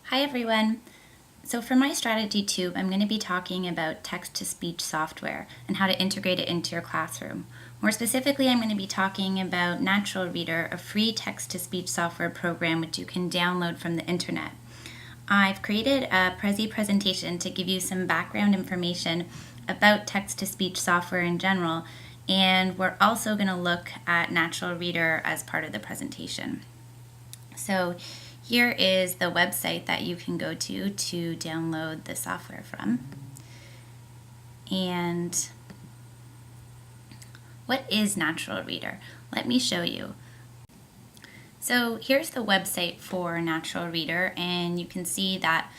Hi everyone. So for my strategy tube, I'm going to be talking about text-to-speech software and how to integrate it into your classroom. More specifically, I'm going to be talking about Natural Reader, a free text-to-speech software program which you can download from the internet. I've created a Prezi presentation to give you some background information about text-to-speech software in general, and we're also going to look at Natural Reader as part of the presentation. So here is the website that you can go to download the software from. And what is Natural Reader? Let me show you. So here's the website for Natural Reader, and you can see that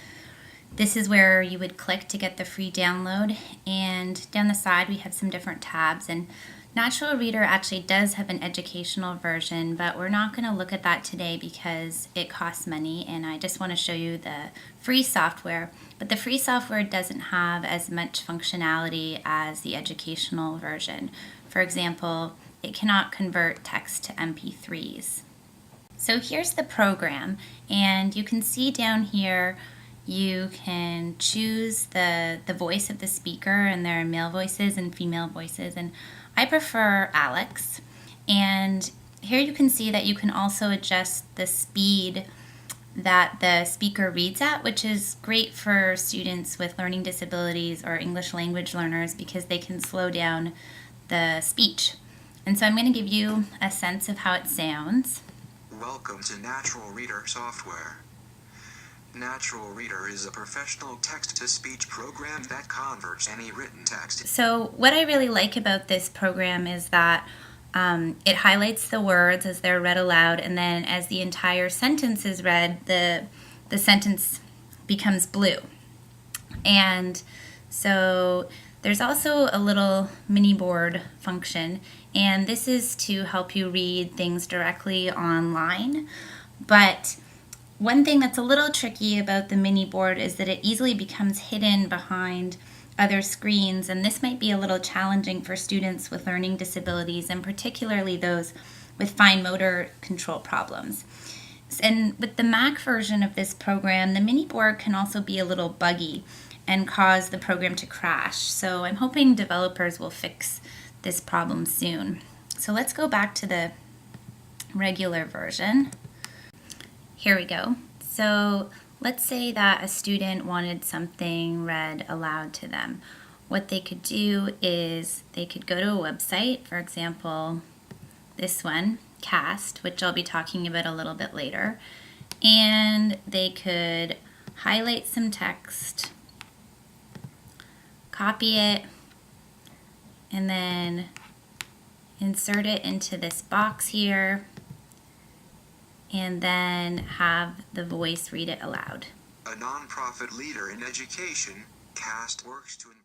this is where you would click to get the free download, and down the side we have some different tabs. And Natural Reader actually does have an educational version, but we're not going to look at that today because it costs money, and I just want to show you the free software. But the free software doesn't have as much functionality as the educational version. For example, it cannot convert text to MP3s. So here's the program, and you can see down here you can choose the voice of the speaker, and there are male voices and female voices, and I prefer Alex. And here you can see that you can also adjust the speed that the speaker reads at, which is great for students with learning disabilities or English language learners because they can slow down the speech. And so I'm going to give you a sense of how it sounds. Welcome to Natural Reader software. Natural Reader is a professional text-to-speech program that converts any written text. So what I really like about this program is that it highlights the words as they're read aloud, and then as the entire sentence is read, the sentence becomes blue. And so there's also a little mini board function, and this is to help you read things directly online. But one thing that's a little tricky about the mini board is that it easily becomes hidden behind other screens, and this might be a little challenging for students with learning disabilities, and particularly those with fine motor control problems. And with the Mac version of this program, the mini board can also be a little buggy and cause the program to crash. So I'm hoping developers will fix this problem soon. So let's go back to the regular version. Here we go. So let's say that a student wanted something read aloud to them. What they could do is they could go to a website, for example, this one, Cast, which I'll be talking about a little bit later, and they could highlight some text, copy it, and then insert it into this box here, and then have the voice read it aloud. A nonprofit leader in education, CAST works to improve.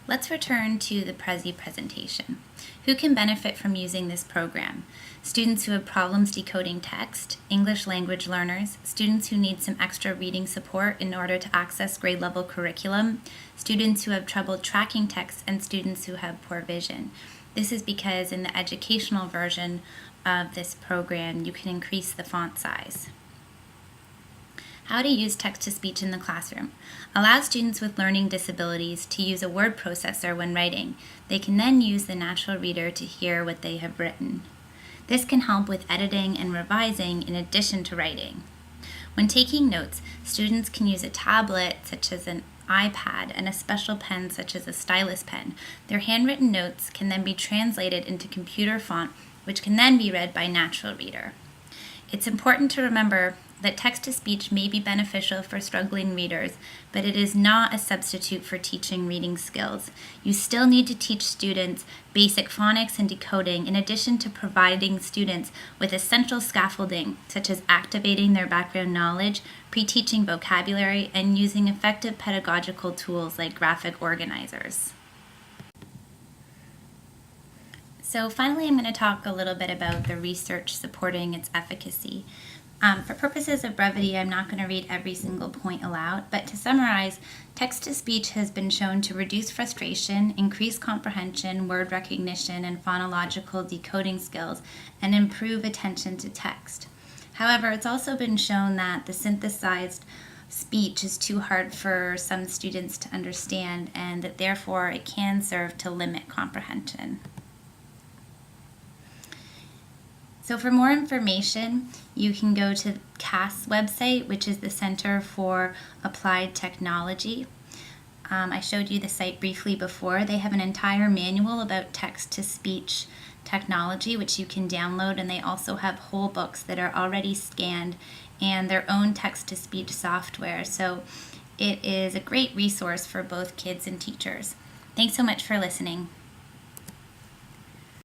Let's return to the Prezi presentation. Who can benefit from using this program? Students who have problems decoding text, English language learners, students who need some extra reading support in order to access grade level curriculum, students who have trouble tracking text, and students who have poor vision. This is because in the educational version of this program, you can increase the font size. How to use text-to-speech in the classroom. Allow students with learning disabilities to use a word processor when writing. They can then use the Natural Reader to hear what they have written. This can help with editing and revising in addition to writing. When taking notes, students can use a tablet such as an iPad and a special pen such as a stylus pen. Their handwritten notes can then be translated into computer font, which can then be read by Natural Reader. It's important to remember that text-to-speech may be beneficial for struggling readers, but it is not a substitute for teaching reading skills. You still need to teach students basic phonics and decoding, in addition to providing students with essential scaffolding, such as activating their background knowledge, pre-teaching vocabulary, and using effective pedagogical tools like graphic organizers. So finally, I'm going to talk a little bit about the research supporting its efficacy. For purposes of brevity, I'm not going to read every single point aloud, but to summarize, text-to-speech has been shown to reduce frustration, increase comprehension, word recognition, and phonological decoding skills, and improve attention to text. However, it's also been shown that the synthesized speech is too hard for some students to understand, and that therefore it can serve to limit comprehension. So for more information, you can go to CAS's website, which is the Center for Applied Technology. I showed you the site briefly before. They have an entire manual about text-to-speech technology, which you can download, and they also have whole books that are already scanned and their own text-to-speech software. So it is a great resource for both kids and teachers. Thanks so much for listening.